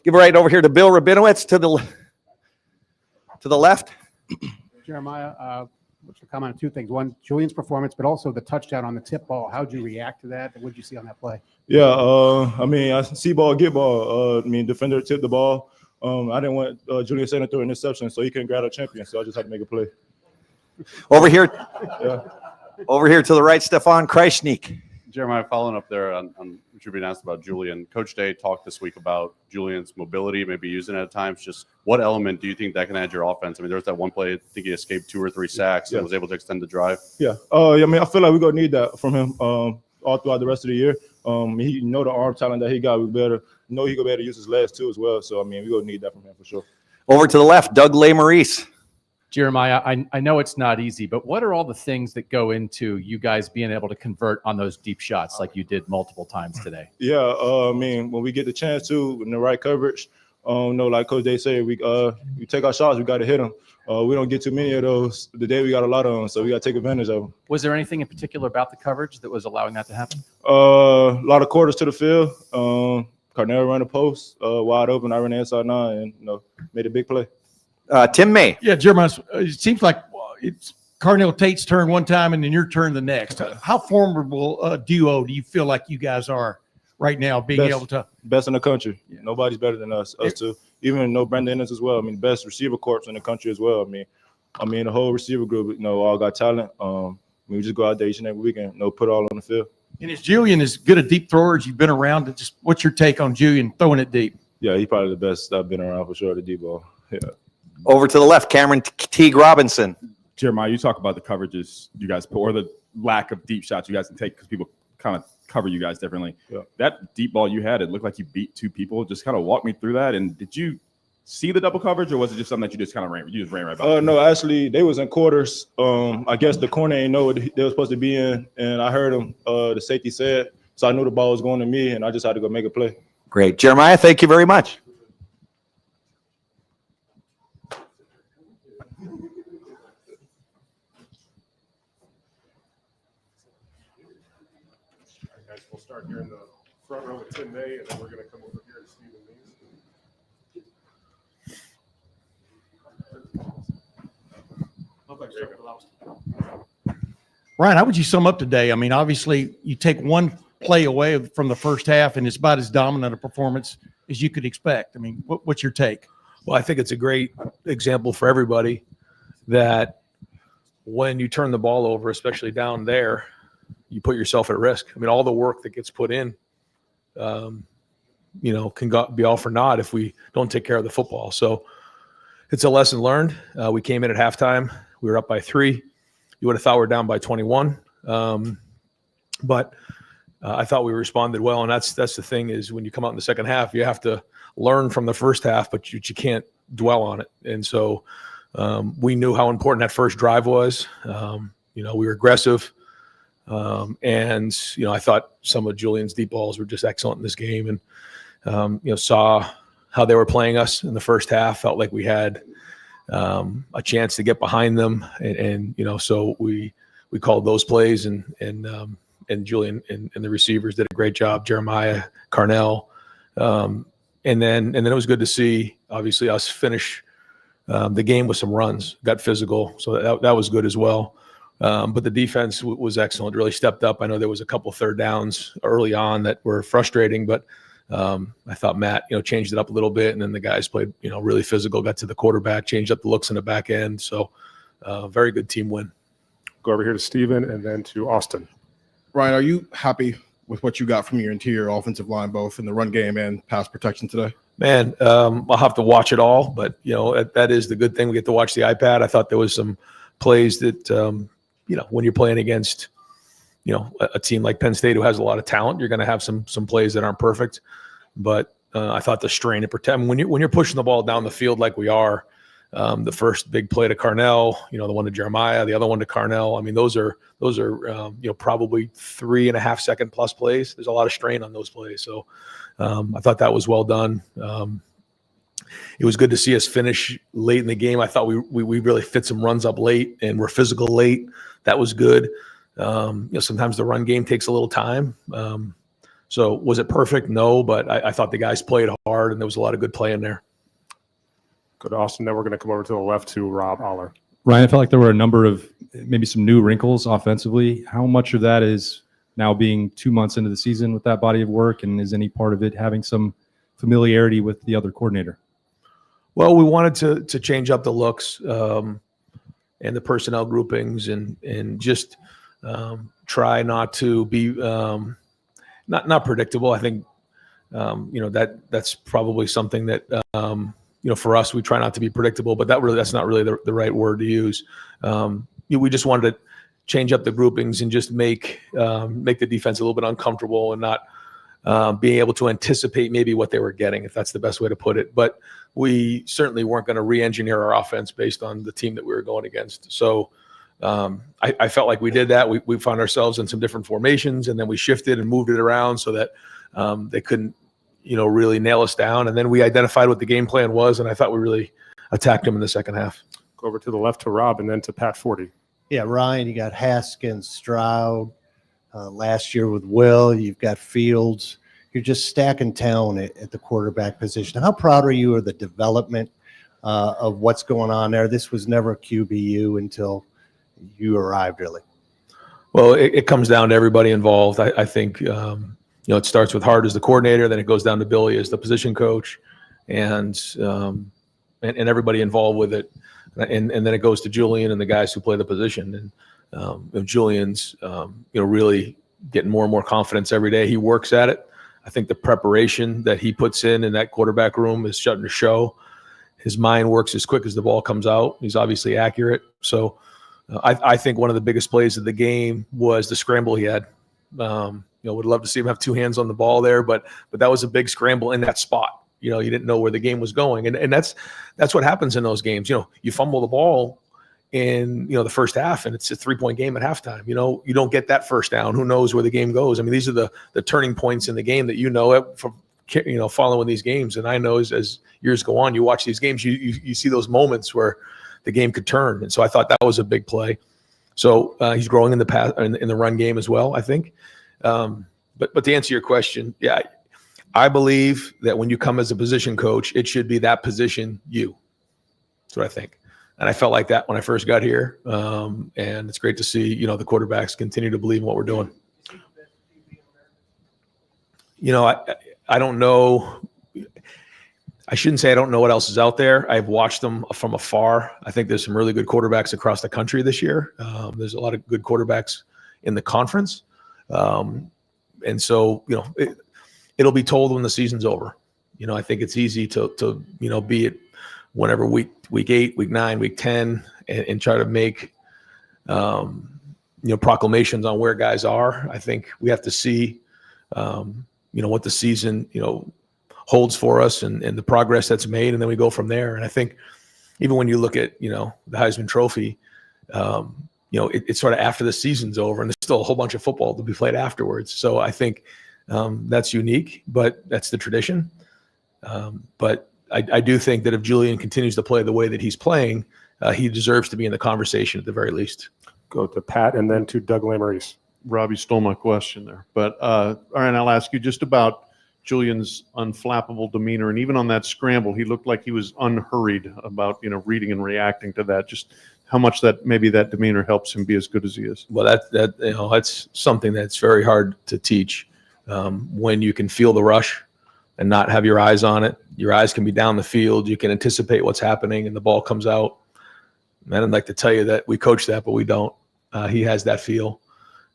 Give it right over here to Bill Rabinowitz to the left. Jeremiah, what's your comment on two things? One, Julian's performance, but also the touchdown on the tip ball. How'd you react to that? And what did you see on that play? Yeah, I see ball, get ball. Defender tipped the ball. I didn't want Julian Sayin to throw an interception, so he couldn't grab a champion. So I just had to make a play. Over here to the right, Stefan Kreisnik. Jeremiah, following up there on what you're being asked about Julian, Coach Tate talked this week about Julian's mobility, maybe using it at times. Just what element do you think that can add to your offense? I mean, there was that one play, I think he escaped 2 or 3 sacks and was able to extend the drive. Yeah. I feel like we're going to need that from him all throughout the rest of the year. He the arm talent that he got, we better know he going to be able to use his legs too as well. So, we're going to need that from him for sure. Over to the left, Doug LeMaurice. Jeremiah, I know it's not easy, but what are all the things that go into you guys being able to convert on those deep shots like you did multiple times today? Yeah, when we get the chance to, in the right coverage, like Coach Day said, we take our shots, we got to hit them. We don't get too many of those. Today we got a lot of them, so we got to take advantage of them. Was there anything in particular about the coverage that was allowing that to happen? A lot of quarters to the field. Carnell ran the post wide open. I ran the inside 9 and made a big play. Tim May. Yeah, Jeremiah, it seems like it's Carnell Tate's turn one time and then your turn the next. How formidable a duo do you feel like you guys are right now, being able to? Best in the country. Yeah. Nobody's better than us two. Even Brandon Ennis as well. Best receiver corps in the country as well. The whole receiver group, all got talent. We just go out there each and every weekend, put it all on the field. And is Julian as good a deep thrower as you've been around? What's your take on Julian throwing it deep? Yeah, he's probably the best I've been around for sure, the deep ball. Yeah. Over to the left, Cameron Teague Robinson. Jeremiah, you talk about the coverages you guys put, or the lack of deep shots you guys can take because people kind of cover you guys differently. Yeah. That deep ball you had, it looked like you beat 2 people. Just kind of walk me through that. And did you see the double coverage, or was it just something that you just kind of ran right by? No, actually, they was in quarters. I guess the corner ain't know what they were supposed to be in, and I heard him. The safety said, so I knew the ball was going to me, and I just had to go make a play. Great. Jeremiah, thank you very much. We'll start here in the front row with Tim May, and then we're going to come over here to Stephen Means. Ryan, how would you sum up today? Obviously, you take one play away from the first half, and it's about as dominant a performance as you could expect. What's your take? Well, I think it's a great example for everybody that when you turn the ball over, especially down there, you put yourself at risk. All the work that gets put in, can be all for naught if we don't take care of the football. So it's a lesson learned. We came in at halftime. We were up by 3. You would have thought we were down by 21. But I thought we responded well. And that's the thing is when you come out in the second half, you have to learn from the first half, but you can't dwell on it. And so we knew how important that first drive was. We were aggressive. I thought some of Julian's deep balls were just excellent in this game, and saw how they were playing us in the first half. Felt like we had a chance to get behind them, and so we called those plays, and Julian and the receivers did a great job. Jeremiah, Carnell, and then it was good to see obviously us finish the game with some runs, got physical, so that was good as well. But the defense was excellent, really stepped up. I know there was a couple third downs early on that were frustrating, but I thought Matt, changed it up a little bit, and then the guys played, really physical, got to the quarterback, changed up the looks in the back end. So very good team win. Go over here to Steven and then to Austin. Ryan, are you happy with what you got from your interior offensive line, both in the run game and pass protection today? Man, I'll have to watch it all, but, that is the good thing. We get to watch the iPad. I thought there was some plays that, when you're playing against, a team like Penn State who has a lot of talent, you're going to have some plays that aren't perfect. But I thought the strain to protect when you're pushing the ball down the field like we are, the first big play to Carnell, the one to Jeremiah, the other one to Carnell. Those are probably 3.5 second plus plays. There's a lot of strain on those plays. So I thought that was well done. It was good to see us finish late in the game. I thought we really fit some runs up late and we're physical late. That was good. Sometimes the run game takes a little time. So was it perfect? No, but I thought the guys played hard, and there was a lot of good play in there. Go to Austin. Then we're going to come over to the left to Rob Aller. Ryan, I felt like there were a number of maybe some new wrinkles offensively. How much of that is now being 2 months into the season with that body of work, and is any part of it having some familiarity with the other coordinator? Well, we wanted to change up the looks and the personnel groupings, and just try not to be not predictable. I think that's probably something that for us, we try not to be predictable, but that's not really the right word to use. We just wanted to change up the groupings and just make the defense a little bit uncomfortable and not being able to anticipate maybe what they were getting, if that's the best way to put it. But we certainly weren't going to re-engineer our offense based on the team that we were going against. So I felt like we did that. We found ourselves in some different formations, and then we shifted and moved it around so that they couldn't really nail us down. And then we identified what the game plan was, and I thought we really attacked them in the second half. Go over to the left to Rob, and then to Pat Forty. Yeah, Ryan, you got Haskins, Stroud, last year with Will, you've got Fields. You're just stacking talent at the quarterback position. How proud are you of the development of what's going on there? This was never a QBU until you arrived, really. Well, it comes down to everybody involved. I think it starts with Hart as the coordinator, then it goes down to Billy as the position coach, and everybody involved with it, and then it goes to Julian and the guys who play the position. And Julian's really getting more and more confidence every day. He works at it. I think the preparation that he puts in that quarterback room is starting to show. His mind works as quick as the ball comes out. He's obviously accurate. So I think one of the biggest plays of the game was the scramble he had. Would love to see him have two hands on the ball there, but that was a big scramble in that spot. You didn't know where the game was going, and that's what happens in those games. You fumble the ball in the first half, and it's a 3-point game at halftime. You don't get that first down. Who knows where the game goes? I mean, these are the turning points in the game that from following these games. And I know as years go on, you watch these games, you see those moments where the game could turn. And so I thought that was a big play. So he's growing in the run game as well, I think. But to answer your question, yeah, I believe that when you come as a position coach, it should be that position you. That's what I think. And I felt like that when I first got here. And it's great to see, the quarterbacks continue to believe in what we're doing. I don't know. I shouldn't say I don't know what else is out there. I've watched them from afar. I think there's some really good quarterbacks across the country this year. There's a lot of good quarterbacks in the conference. And so, it'll be told when the season's over. I think it's easy to be at whenever week 8, week 9, week 10, and try to make, proclamations on where guys are. I think we have to see, what the season, holds for us and the progress that's made. And then we go from there. And I think even when you look at, the Heisman Trophy, it's sort of after the season's over and there's still a whole bunch of football to be played afterwards. So I think that's unique, but that's the tradition. But I do think that if Julian continues to play the way that he's playing, he deserves to be in the conversation at the very least. Go to Pat and then to Doug Lamorese. Robbie stole my question there. But, all right, I'll ask you just about Julian's unflappable demeanor. And even on that scramble, he looked like he was unhurried about, reading and reacting to that. Just how much that demeanor helps him be as good as he is. Well, that's something that's very hard to teach. When you can feel the rush and not have your eyes on it, your eyes can be down the field. You can anticipate what's happening and the ball comes out. And I'd like to tell you that we coach that, but we don't. He has that feel.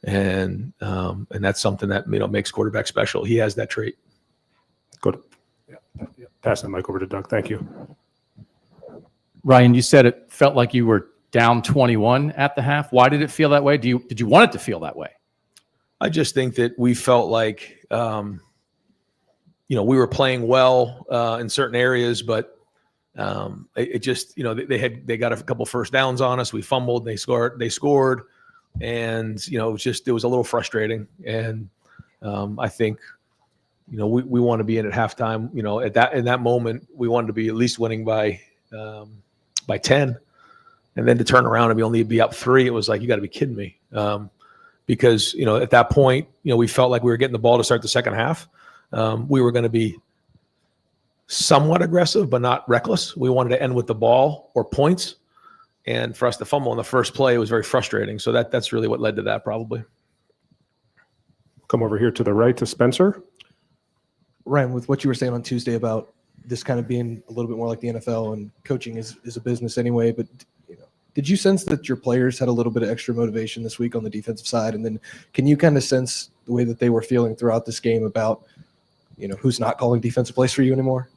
And that's something that, makes quarterback special. He has that trait. Good. Yeah. Pass the mic over to Doug. Thank you. Ryan, you said it felt like you were down 21 at the half. Why did it feel that way? Did you want it to feel that way? I just think that we felt like, we were playing well in certain areas, but it just, they got a couple first downs on us. We fumbled, they scored, and it was a little frustrating. And I think, we want to be in at halftime. In that moment, we wanted to be at least winning by 10, and then to turn around and only be up 3. It was like, you got to be kidding me. because, at that point, we felt like we were getting the ball to start the second half. We were going to be somewhat aggressive, but not reckless. We wanted to end with the ball or points. And for us to fumble on the first play was very frustrating. So that's really what led to that probably. Come over here to the right to Spencer. Ryan, with what you were saying on Tuesday about this kind of being a little bit more like the NFL and coaching is a business anyway, but did you sense that your players had a little bit of extra motivation this week on the defensive side? And then can you kind of sense the way that they were feeling throughout this game about, who's not calling defensive plays for you anymore?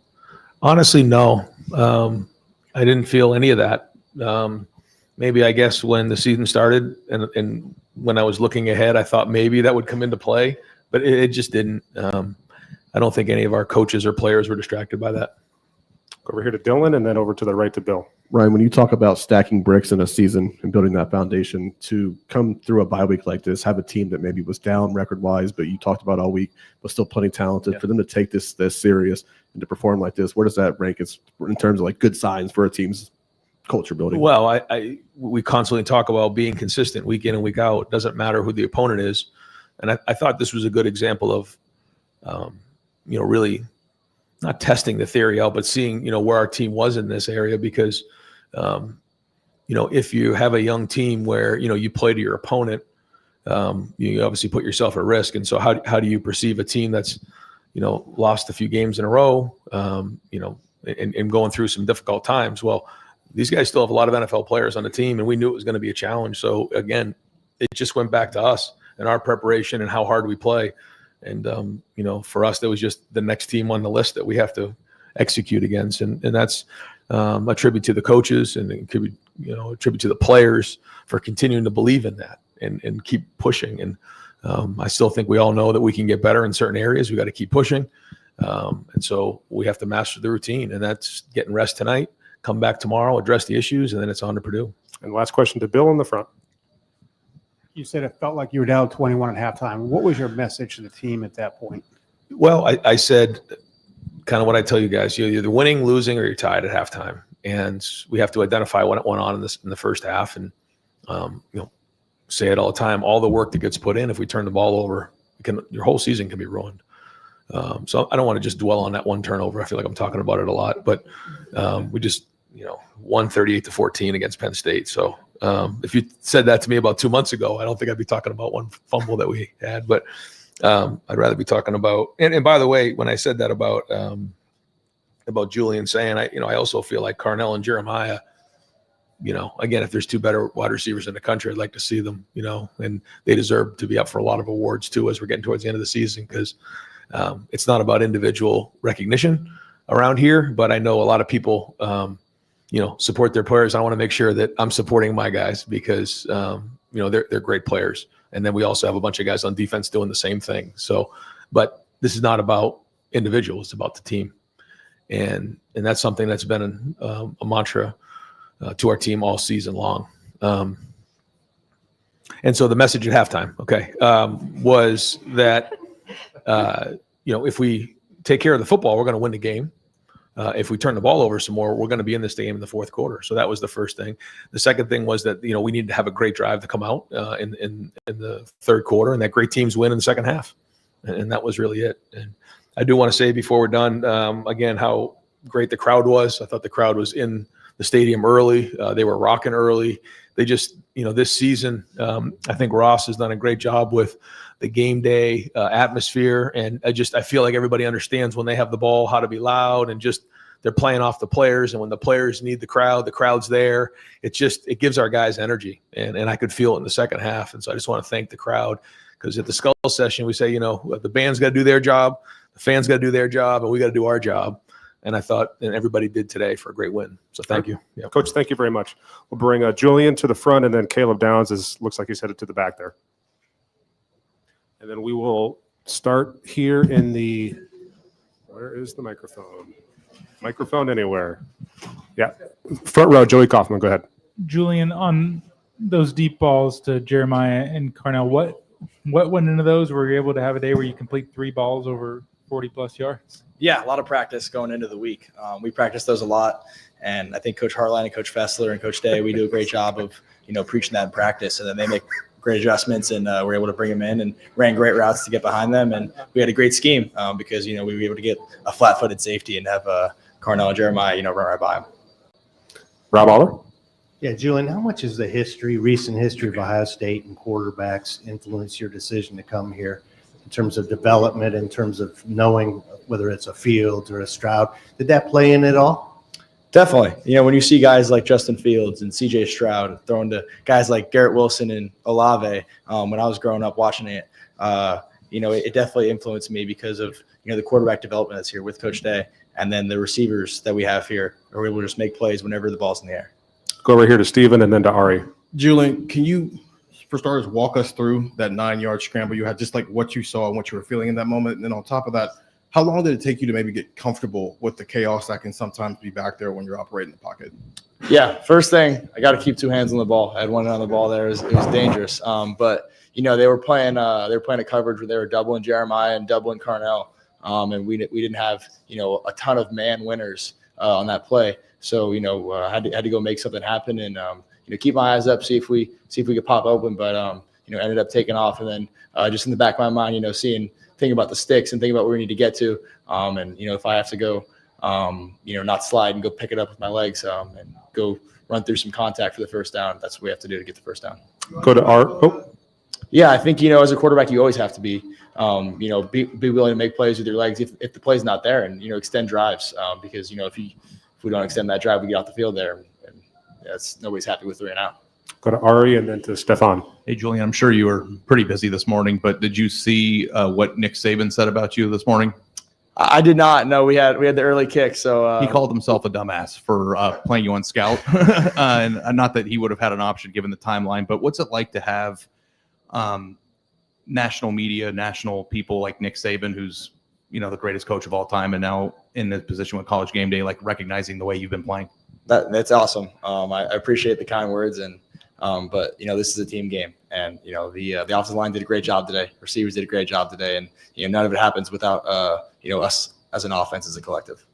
Honestly, no. I didn't feel any of that. Maybe I guess when the season started and when I was looking ahead, I thought maybe that would come into play, but it just didn't. I don't think any of our coaches or players were distracted by that. Go over here to Dylan and then over to the right to Bill. Ryan, when you talk about stacking bricks in a season and building that foundation to come through a bye week like this, have a team that maybe was down record-wise, but you talked about all week, but still plenty talented, for them to take this serious and to perform like this, where does that rank in terms of like good signs for a team's culture building? Well, we constantly talk about being consistent week in and week out. It doesn't matter who the opponent is. And I thought this was a good example of, really not testing the theory out, but seeing, where our team was in this area because, if you have a young team where, you play to your opponent, you obviously put yourself at risk. And so how do you perceive a team that's, lost a few games in a row, and going through some difficult times? Well, these guys still have a lot of NFL players on the team, and we knew it was going to be a challenge. So again, it just went back to us and our preparation and how hard we play. And, for us, that was just the next team on the list that we have to execute against. And that's a tribute to the coaches and it could be, a tribute to the players for continuing to believe in that and keep pushing. And I still think we all know that we can get better in certain areas. We got to keep pushing. And so we have to master the routine, and that's getting rest tonight, come back tomorrow, address the issues, and then it's on to Purdue. And last question to Bill in the front. You said it felt like you were down 21 at halftime. What was your message to the team at that point? Well, I said kind of what I tell you guys. You're either winning, losing, or you're tied at halftime. And we have to identify what went on in the first half and, say it all the time. All the work that gets put in, if we turn the ball over, your whole season can be ruined. So I don't want to just dwell on that one turnover. I feel like I'm talking about it a lot. But we just, won 38-14 against Penn State. So if you said that to me about 2 months ago, I don't think I'd be talking about one fumble that we had. But I'd rather be talking about. And by the way, when I said that about Julian saying, I also feel like Carnell and Jeremiah. Again, if there's two better wide receivers in the country, I'd like to see them. And they deserve to be up for a lot of awards too as we're getting towards the end of the season because it's not about individual recognition around here, but I know a lot of people. Support their players. I want to make sure that I'm supporting my guys because, they're great players. And then we also have a bunch of guys on defense doing the same thing. So, but this is not about individuals, it's about the team. And that's something that's been a mantra to our team all season long. And so the message at halftime, was that, if we take care of the football, we're going to win the game. If we turn the ball over some more, we're going to be in this game in the fourth quarter. So that was the first thing. The second thing was that, we needed to have a great drive to come out in the third quarter, and that great teams win in the second half. And that was really it. And I do want to say before we're done, again, how great the crowd was. I thought the crowd was in the stadium early. They were rocking early. They just, this season, I think Ross has done a great job with the game day atmosphere. And I feel like everybody understands when they have the ball, how to be loud and just they're playing off the players. And when the players need the crowd's there. It gives our guys energy. And I could feel it in the second half. And so I just want to thank the crowd because at the Skull session, we say, the band's got to do their job, the fans got to do their job, and we got to do our job. And I thought, and everybody did today for a great win. So thank you. Yeah. Coach, thank you very much. We'll bring Julian to the front, and then Caleb Downs looks like he's headed to the back there. And then we will start here in where is the microphone? Microphone anywhere. Yeah. Front row, Joey Kaufman, go ahead. Julian, on those deep balls to Jeremiah and Carnell, what went into those? Were you able to have a day where you complete 3 balls over 40-plus yards? Yeah, a lot of practice going into the week. We practice those a lot, and I think Coach Hartline and Coach Fessler and Coach Day, we do a great job of, preaching that in practice, and then they make great adjustments, and we're able to bring them in and ran great routes to get behind them. And we had a great scheme because, we were able to get a flat-footed safety and have Carnell and Jeremiah, run right by him. Rob Aller? Yeah, Julian, how much has the recent history of Ohio State and quarterbacks influence your decision to come here in terms of development, in terms of knowing whether it's a Fields or a Stroud? Did that play in at all? Definitely. When you see guys like Justin Fields and CJ Stroud throwing to guys like Garrett Wilson and Olave, when I was growing up watching it, it definitely influenced me because of, the quarterback development that's here with Coach Day, and then the receivers that we have here are able to just make plays whenever the ball's in the air. Go right here to Steven and then to Ari. Julian, can you, for starters, walk us through that 9-yard scramble you had, just like what you saw and what you were feeling in that moment? And then on top of that, how long did it take you to maybe get comfortable with the chaos that can sometimes be back there when you're operating the pocket? Yeah, first thing, I got to keep two hands on the ball. I had one hand on the ball there. It was dangerous. But they were playing a coverage where they were doubling Jeremiah and doubling Carnell. And we didn't have a ton of man winners on that play. So I had to go make something happen and keep my eyes up, see if we could pop open. But ended up taking off, and then just in the back of my mind, thinking about the sticks and thinking about where we need to get to. And if I have to go, not slide and go pick it up with my legs and go run through some contact for the first down, that's what we have to do to get the first down. Go to Art. Oh. Yeah, I think as a quarterback, you always have to be willing to make plays with your legs if the play's not there, and extend drives because if we don't extend that drive, we get off the field there, and nobody's happy with 3 and out. Go to Ari and then to Stefan. Hey, Julian, I'm sure you were pretty busy this morning, but did you see what Nick Saban said about you this morning? I did not. No, we had the early kick, so he called himself a dumbass for playing you on scout, and not that he would have had an option given the timeline. But what's it like to have national media, national people like Nick Saban, who's the greatest coach of all time, and now in the position with College Game Day, like recognizing the way you've been playing? That's awesome. I appreciate the kind words, and but this is a team game, and the offensive line did a great job today. Receivers did a great job today, and none of it happens without us as an offense, as a collective.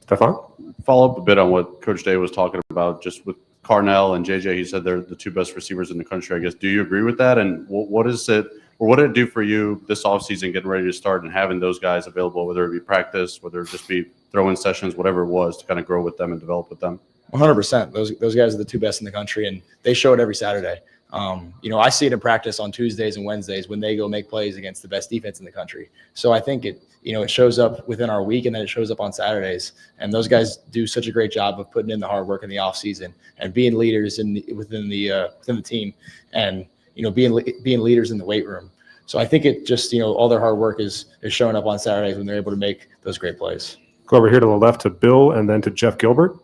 Stefan? Follow up a bit on what Coach Day was talking about, just with Carnell and JJ. He said they're the 2 best receivers in the country. I guess, do you agree with that? And what is it, or what did it do for you this offseason, getting ready to start and having those guys available, whether it be practice, whether it just be throw-in sessions, whatever it was, to kind of grow with them and develop with them? 100%. Those guys are the 2 best in the country, and they show it every Saturday. I see it in practice on Tuesdays and Wednesdays when they go make plays against the best defense in the country. So I think it shows up within our week, and then it shows up on Saturdays. And those guys do such a great job of putting in the hard work in the off season and being leaders within the team, and being leaders in the weight room. So I think it just all their hard work is showing up on Saturdays when they're able to make those great plays. Go over here to the left to Bill and then to Jeff Gilbert.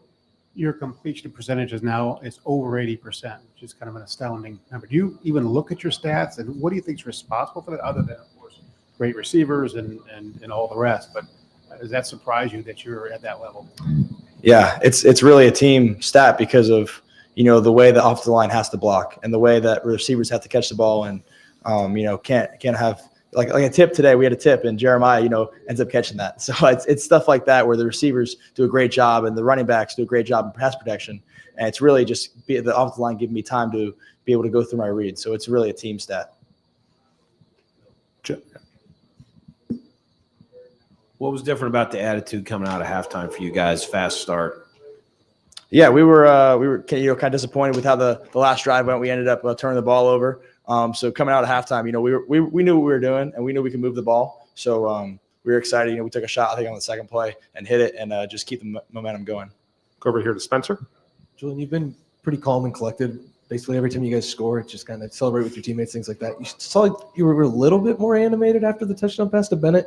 Your completion percentage is over 80%, which is kind of an astounding number. Do you even look at your stats, and what do you think is responsible for that, other than, of course, great receivers and all the rest? But does that surprise you that you're at that level? Yeah, it's really a team stat because of the way the offensive line has to block and the way that receivers have to catch the ball, and can't have like a tip today. We had a tip, and Jeremiah ends up catching that. So it's stuff like that where the receivers do a great job and the running backs do a great job in pass protection, and it's really just the offensive line giving me time to be able to go through my reads. So it's really a team stat. What was different about the attitude coming out of halftime for you guys? Fast start. Yeah, we were kind of disappointed with how the last drive went. We ended up turning the ball over. So coming out of halftime, we knew what we were doing, and we knew we could move the ball. So we were excited. We took a shot, I think, on the second play and hit it, and just keep the momentum going. Go over here to Spencer. Julian, you've been pretty calm and collected. Basically, every time you guys score, just kind of celebrate with your teammates, things like that. You saw like you were a little bit more animated after the touchdown pass to Bennett.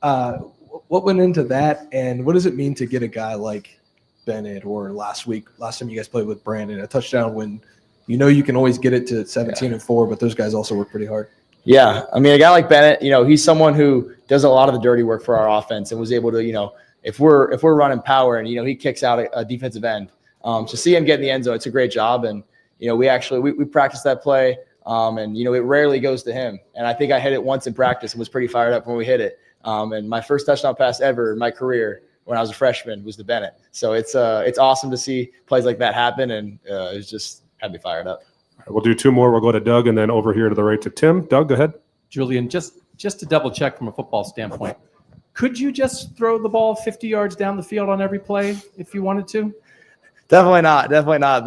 What went into that, and what does it mean to get a guy like Bennett, or last time you guys played with Brandon, a touchdown when you can always get it to 17-4, but those guys also work pretty hard? Yeah, I mean, a guy like Bennett, he's someone who does a lot of the dirty work for our offense and was able to, if we're running power and he kicks out a defensive end, to see him get in the end zone, it's a great job. And we practiced that play, and it rarely goes to him. And I think I hit it once in practice and was pretty fired up when we hit it. And my first touchdown pass ever in my career when I was a freshman was to Bennett. So it's awesome to see plays like that happen, and it was just had me fired up. We'll do two more. We'll go to Doug and then over here to the right to Tim. Doug, go ahead. Julian, just to double check from a football standpoint, could you just throw the ball 50 yards down the field on every play if you wanted to? Definitely not. Definitely not.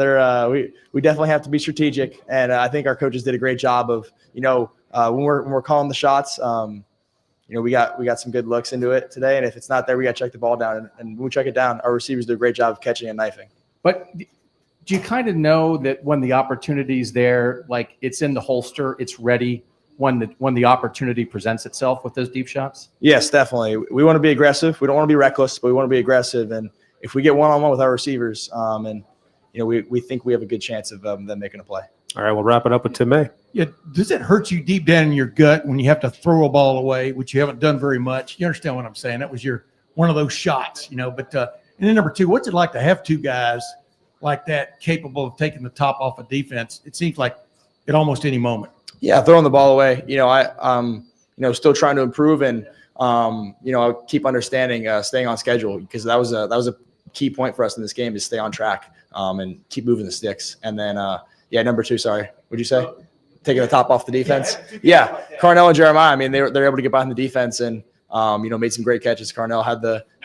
We definitely have to be strategic, and I think our coaches did a great job of, when we're calling the shots. We got some good looks into it today, and if it's not there, we got to check the ball down. And when we check it down, our receivers do a great job of catching and knifing. But do you kind of know that when the opportunity's there, like it's in the holster, it's ready when the opportunity presents itself with those deep shots? Yes, definitely. We want to be aggressive. We don't want to be reckless, but we want to be aggressive. And if we get one-on-one with our receivers, we think we have a good chance of them making a play. All right, we'll wrap it up with Tim May. Yeah, does it hurt you deep down in your gut when you have to throw a ball away, which you haven't done very much? You understand what I'm saying? That was one of those shots, But and then number two, what's it like to have two guys like that capable of taking the top off of defense? It seems like at almost any moment. Yeah, throwing the ball away. Still trying to improve and keep understanding staying on schedule, because that was a key point for us in this game, is stay on track and keep moving the sticks. And then number two, sorry, what'd you say? Taking the top off the defense. Yeah, Carnell and Jeremiah. I mean, they're able to get behind the defense and made some great catches. Carnell had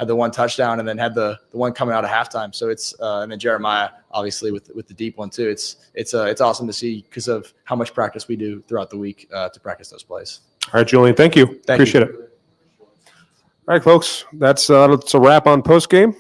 the one touchdown and then had the one coming out of halftime. So it's and then Jeremiah obviously with the deep one too. It's awesome to see because of how much practice we do throughout the week to practice those plays. All right, Julian, thank you. Appreciate it. All right, folks, that's a wrap on post game.